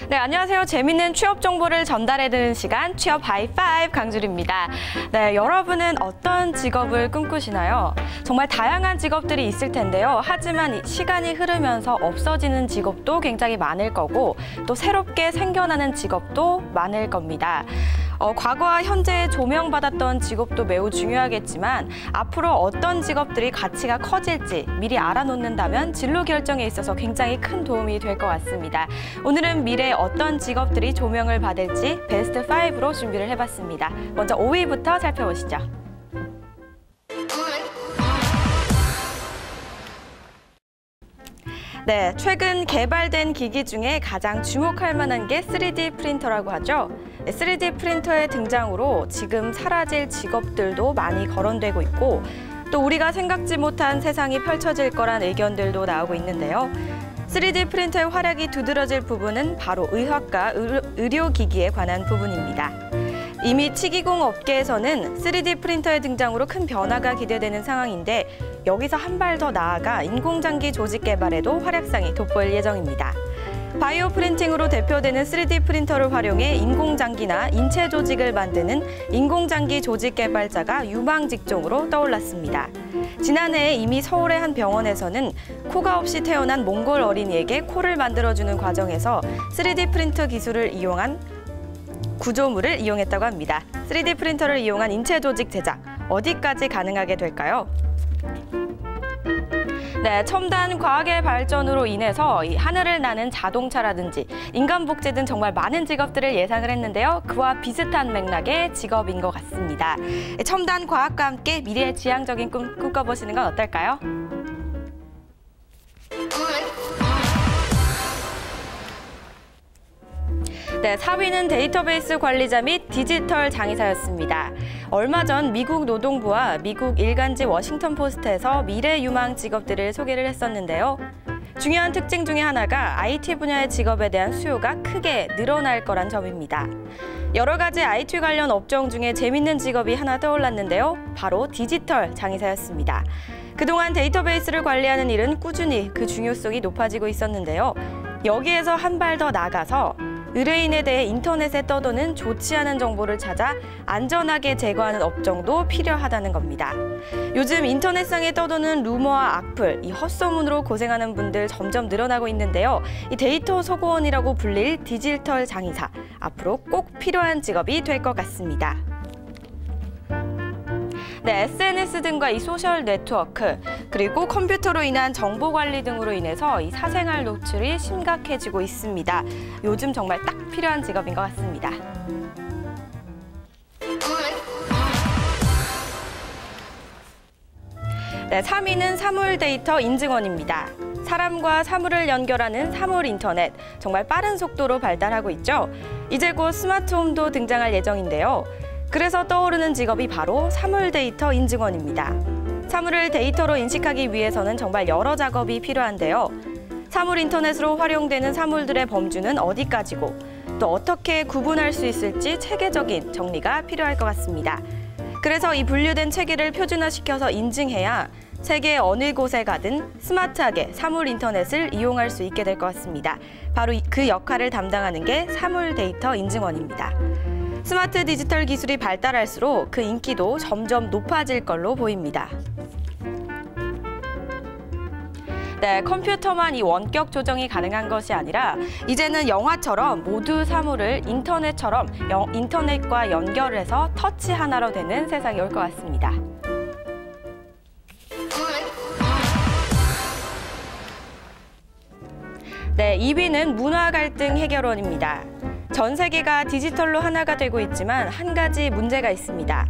네, 안녕하세요. 재밌는 취업 정보를 전달해드리는 시간 취업 하이파이브 강주리입니다. 네, 여러분은 어떤 직업을 꿈꾸시나요? 정말 다양한 직업들이 있을 텐데요. 하지만 시간이 흐르면서 없어지는 직업도 굉장히 많을 거고 또 새롭게 생겨나는 직업도 많을 겁니다. 과거와 현재에 조명받았던 직업도 매우 중요하겠지만 앞으로 어떤 직업들이 가치가 커질지 미리 알아놓는다면 진로 결정에 있어서 굉장히 큰 도움이 될 것 같습니다. 오늘은 미래에 어떤 직업들이 조명을 받을지 베스트 5로 준비를 해봤습니다. 먼저 5위부터 살펴보시죠. 네, 최근 개발된 기기 중에 가장 주목할 만한 게 3D 프린터라고 하죠. 3D 프린터의 등장으로 지금 사라질 직업들도 많이 거론되고 있고 또 우리가 생각지 못한 세상이 펼쳐질 거란 의견들도 나오고 있는데요. 3D 프린터의 활약이 두드러질 부분은 바로 의학과 의료기기에 관한 부분입니다. 이미 치기공 업계에서는 3D 프린터의 등장으로 큰 변화가 기대되는 상황인데 여기서 한 발 더 나아가 인공장기 조직 개발에도 활약상이 돋보일 예정입니다. 바이오 프린팅으로 대표되는 3D 프린터를 활용해 인공장기나 인체 조직을 만드는 인공장기 조직 개발자가 유망 직종으로 떠올랐습니다. 지난해 이미 서울의 한 병원에서는 코가 없이 태어난 몽골 어린이에게 코를 만들어주는 과정에서 3D 프린터 기술을 이용한 구조물을 이용했다고 합니다. 3D 프린터를 이용한 인체 조직 제작, 어디까지 가능하게 될까요? 네, 첨단 과학의 발전으로 인해서 이 하늘을 나는 자동차라든지 인간 복제 등 정말 많은 직업들을 예상을 했는데요. 그와 비슷한 맥락의 직업인 것 같습니다. 첨단 과학과 함께 미래의 지향적인 꿈 꿈꿔보시는 건 어떨까요? 네, 4위는 데이터베이스 관리자 및 디지털 장의사였습니다. 얼마 전 미국 노동부와 미국 일간지 워싱턴 포스트에서 미래 유망 직업들을 소개를 했었는데요. 중요한 특징 중에 하나가 IT 분야의 직업에 대한 수요가 크게 늘어날 거란 점입니다. 여러 가지 IT 관련 업종 중에 재밌는 직업이 하나 떠올랐는데요. 바로 디지털 장의사였습니다. 그동안 데이터베이스를 관리하는 일은 꾸준히 그 중요성이 높아지고 있었는데요. 여기에서 한 발 더 나가서 의뢰인에 대해 인터넷에 떠도는 좋지 않은 정보를 찾아 안전하게 제거하는 업종도 필요하다는 겁니다. 요즘 인터넷상에 떠도는 루머와 악플, 이 헛소문으로 고생하는 분들 점점 늘어나고 있는데요. 이 데이터 소고원이라고 불릴 디지털 장의사, 앞으로 꼭 필요한 직업이 될 것 같습니다. 네, SNS 등과 이 소셜 네트워크, 그리고 컴퓨터로 인한 정보 관리 등으로 인해서 이 사생활 노출이 심각해지고 있습니다. 요즘 정말 딱 필요한 직업인 것 같습니다. 네, 3위는 사물 데이터 인증원입니다. 사람과 사물을 연결하는 사물 인터넷, 정말 빠른 속도로 발달하고 있죠. 이제 곧 스마트홈도 등장할 예정인데요. 그래서 떠오르는 직업이 바로 사물 데이터 인증원입니다. 사물을 데이터로 인식하기 위해서는 정말 여러 작업이 필요한데요. 사물 인터넷으로 활용되는 사물들의 범주는 어디까지고 또 어떻게 구분할 수 있을지 체계적인 정리가 필요할 것 같습니다. 그래서 이 분류된 체계를 표준화시켜서 인증해야 세계 어느 곳에 가든 스마트하게 사물 인터넷을 이용할 수 있게 될 것 같습니다. 바로 그 역할을 담당하는 게 사물 데이터 인증원입니다. 스마트 디지털 기술이 발달할수록 그 인기도 점점 높아질 걸로 보입니다. 네, 컴퓨터만 이 원격 조정이 가능한 것이 아니라 이제는 영화처럼 모두 사물을 인터넷처럼 인터넷과 연결해서 터치 하나로 되는 세상이 올 것 같습니다. 네, 2위는 문화 갈등 해결원입니다. 전 세계가 디지털로 하나가 되고 있지만 한 가지 문제가 있습니다.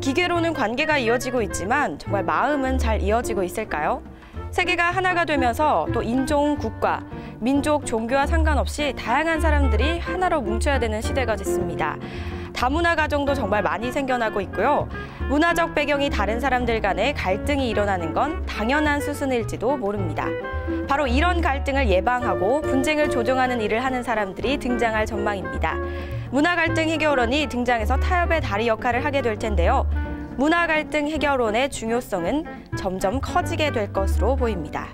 기계로는 관계가 이어지고 있지만 정말 마음은 잘 이어지고 있을까요? 세계가 하나가 되면서 또 인종, 국가, 민족, 종교와 상관없이 다양한 사람들이 하나로 뭉쳐야 되는 시대가 됐습니다. 다문화 가정도 정말 많이 생겨나고 있고요. 문화적 배경이 다른 사람들 간에 갈등이 일어나는 건 당연한 수순일지도 모릅니다. 바로 이런 갈등을 예방하고 분쟁을 조정하는 일을 하는 사람들이 등장할 전망입니다. 문화 갈등 해결원이 등장해서 타협의 다리 역할을 하게 될 텐데요. 문화 갈등 해결원의 중요성은 점점 커지게 될 것으로 보입니다.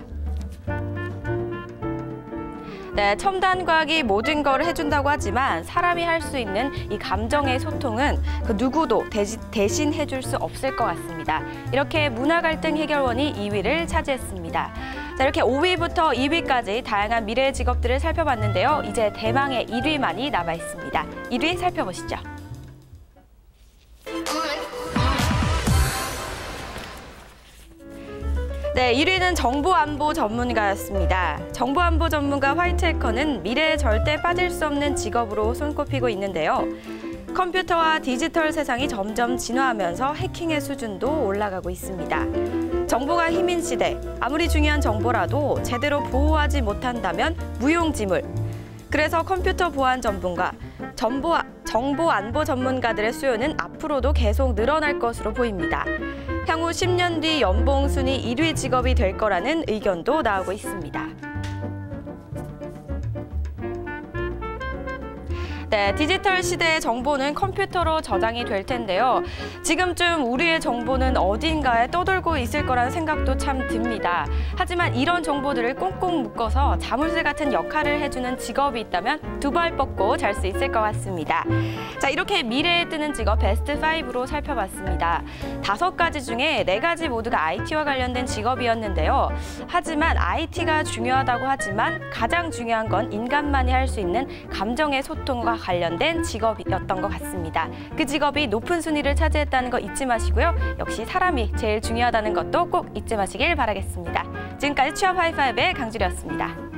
네, 첨단 과학이 모든 걸 해준다고 하지만 사람이 할 수 있는 이 감정의 소통은 그 누구도 대신 해줄 수 없을 것 같습니다. 이렇게 문화 갈등 해결원이 2위를 차지했습니다. 자, 이렇게 5위부터 2위까지 다양한 미래 직업들을 살펴봤는데요. 이제 대망의 1위만이 남아 있습니다. 1위 살펴보시죠. 네, 1위는 정보안보 전문가였습니다. 정보안보 전문가 화이트 해커는 미래에 절대 빠질 수 없는 직업으로 손꼽히고 있는데요. 컴퓨터와 디지털 세상이 점점 진화하면서 해킹의 수준도 올라가고 있습니다. 정보가 힘인 시대, 아무리 중요한 정보라도 제대로 보호하지 못한다면 무용지물. 그래서 컴퓨터 보안 전문가, 정보 안보 전문가들의 수요는 앞으로도 계속 늘어날 것으로 보입니다. 향후 10년 뒤 연봉 순위 1위 직업이 될 거라는 의견도 나오고 있습니다. 네, 디지털 시대의 정보는 컴퓨터로 저장이 될 텐데요. 지금쯤 우리의 정보는 어딘가에 떠돌고 있을 거라는 생각도 참 듭니다. 하지만 이런 정보들을 꽁꽁 묶어서 자물쇠 같은 역할을 해주는 직업이 있다면 두 발 뻗고 잘 수 있을 것 같습니다. 자, 이렇게 미래에 뜨는 직업 베스트 5로 살펴봤습니다. 5가지 중에 4가지 모두가 IT와 관련된 직업이었는데요. 하지만 IT가 중요하다고 하지만 가장 중요한 건 인간만이 할 수 있는 감정의 소통과 관련된 직업이었던 것 같습니다. 그 직업이 높은 순위를 차지했다는 거 잊지 마시고요. 역시 사람이 제일 중요하다는 것도 꼭 잊지 마시길 바라겠습니다. 지금까지 취업 하이파이브의 강주리였습니다.